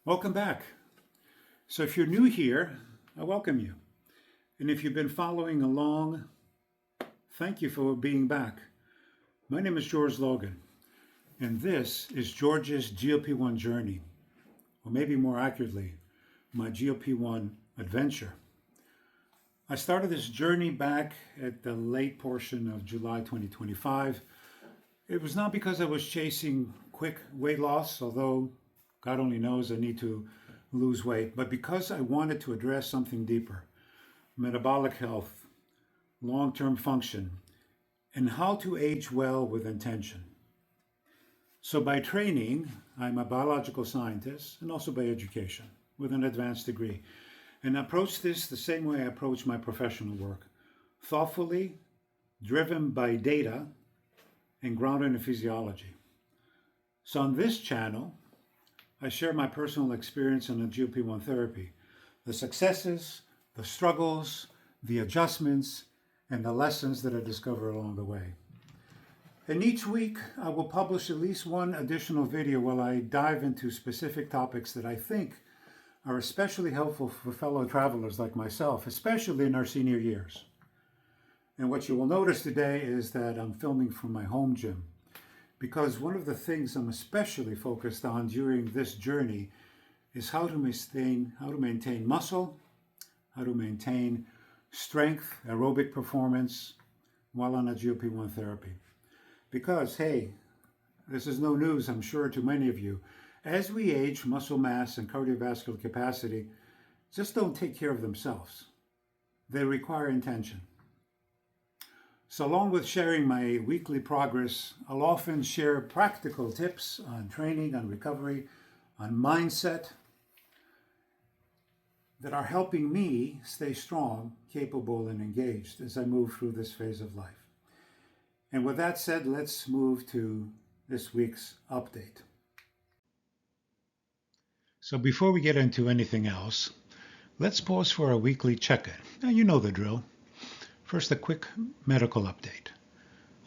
Welcome back. So, if you're new here, I welcome you. And if you've been following along, thank you for being back. My name is George Logan, and this is George's GLP1 journey, or maybe more accurately, my GLP1 adventure. I started this journey back at the late portion of July 2025. It was not because I was chasing quick weight loss, although God only knows I need to lose weight, but because I wanted to address something deeper: metabolic health, long term function, and how to age well with intention. So, by training, I'm a biological scientist and also by education with an advanced degree. And I approach this the same way I approach my professional work: thoughtfully, driven by data, and grounded in physiology. So, on this channel, I share my personal experience on the GLP-1 therapy, the successes, the struggles, the adjustments, and the lessons that I discover along the way. And each week, I will publish at least one additional video while I dive into specific topics that I think are especially helpful for fellow travelers like myself, especially in our senior years. And what you will notice today is that I'm filming from my home gym, because one of the things I'm especially focused on during this journey is how to maintain muscle, how to maintain strength, aerobic performance while on a GLP-1 therapy. Because, hey, this is no news, I'm sure, to many of you. As we age, muscle mass and cardiovascular capacity just don't take care of themselves. They require intention. So, along with sharing my weekly progress, I'll often share practical tips on training, on recovery, on mindset that are helping me stay strong, capable, and engaged as I move through this phase of life. And with that said, let's move to this week's update. So, before we get into anything else, let's pause for a weekly check-in. Now, you know the drill. First, a quick medical update.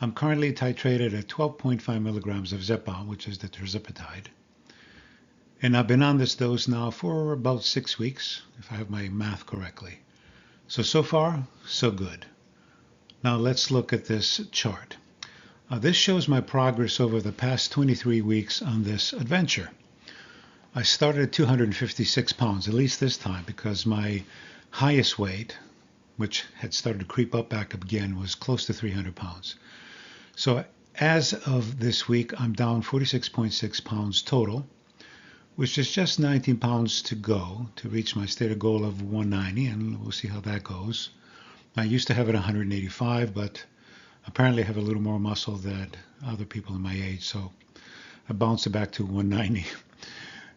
I'm currently titrated at 12.5 milligrams of Zepbound, which is the tirzepatide. And I've been on this dose now for about 6 weeks, if I have my math correctly. So far, so good. Now let's look at this chart. This shows my progress over the past 23 weeks on this adventure. I started at 256 pounds, at least this time, because my highest weight, which had started to creep up back up again, was close to 300 pounds. So as of this week, I'm down 46.6 pounds total, which is just 19 pounds to go to reach my stated goal of 190, and we'll see how that goes. I used to have it 185, but apparently I have a little more muscle than other people in my age, so I bounced it back to 190.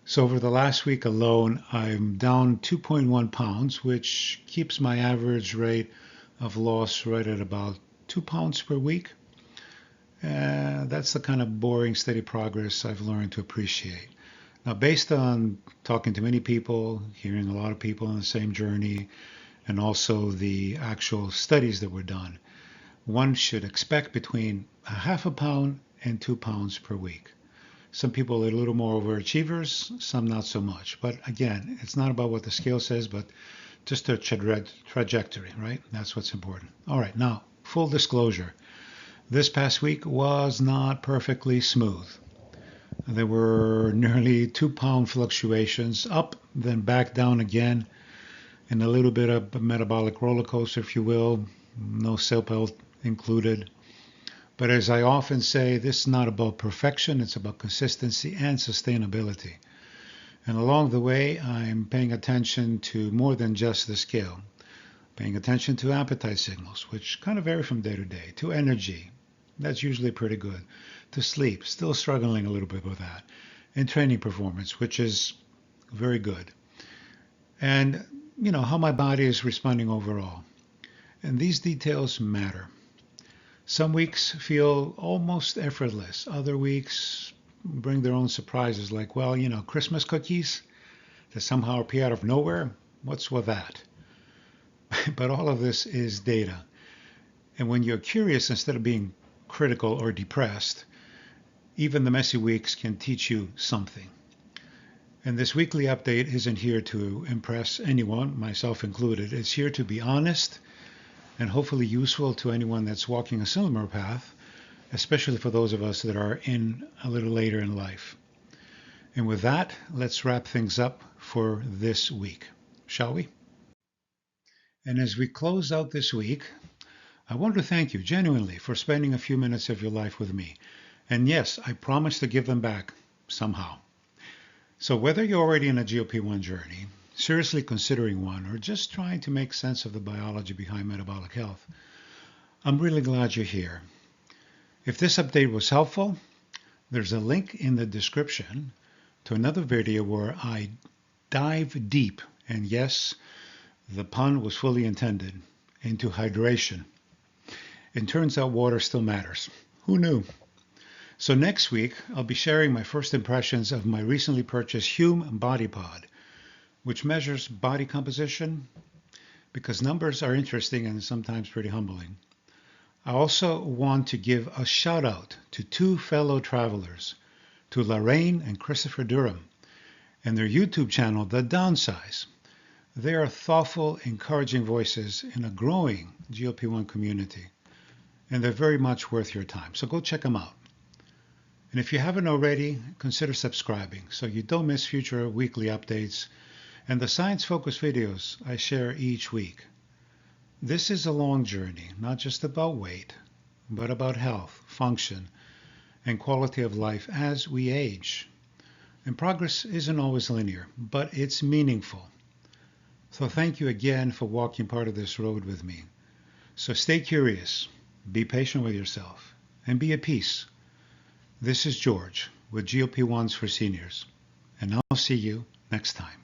So over the last week alone, I'm down 2.1 pounds, which keeps my average rate of loss right at about 2 pounds per week. That's the kind of boring, steady progress I've learned to appreciate. Now, based on talking to many people, hearing a lot of people on the same journey, and also the actual studies that were done, one should expect between a half a pound and 2 pounds per week. Some people are a little more overachievers, some not so much. But again, it's not about what the scale says, but just a trajectory, right? That's what's important. All right, now, full disclosure. This past week was not perfectly smooth. There were nearly 2-pound fluctuations, up, then back down again, and a little bit of a metabolic roller coaster, if you will, no seatbelt included. But as I often say, this is not about perfection, it's about consistency and sustainability. And along the way, I'm paying attention to more than just the scale. Paying attention to appetite signals, which kind of vary from day to day, to energy, that's usually pretty good, to sleep, still struggling a little bit with that, and training performance, which is very good. And, how my body is responding overall. And these details matter. Some weeks feel almost effortless. Other weeks bring their own surprises, like, Christmas cookies that somehow appear out of nowhere. What's with that? But all of this is data. And when you're curious, instead of being critical or depressed, even the messy weeks can teach you something. And this weekly update isn't here to impress anyone, myself included. It's here to be honest and hopefully useful to anyone that's walking a similar path, especially for those of us that are in a little later in life. And with that, let's wrap things up for this week, shall we? And as we close out this week, I want to thank you genuinely for spending a few minutes of your life with me. And yes, I promise to give them back somehow. So whether you're already in a GLP-1 journey, seriously considering one, or just trying to make sense of the biology behind metabolic health, I'm really glad you're here. If this update was helpful, there's a link in the description to another video where I dive deep, and yes, the pun was fully intended, into hydration. It turns out water still matters. Who knew? So next week, I'll be sharing my first impressions of my recently purchased Hume Body Pod, which measures body composition, because numbers are interesting and sometimes pretty humbling. I also want to give a shout out to two fellow travelers, to Lorraine and Christopher Durham, and their YouTube channel, The Downsize. They are thoughtful, encouraging voices in a growing GLP-1 community, and they're very much worth your time. So go check them out. And if you haven't already, consider subscribing so you don't miss future weekly updates and the science-focused videos I share each week. This is a long journey, not just about weight, but about health, function, and quality of life as we age. And progress isn't always linear, but it's meaningful. So thank you again for walking part of this road with me. So stay curious, be patient with yourself, and be at peace. This is George with GLP-1s for Seniors, and I'll see you next time.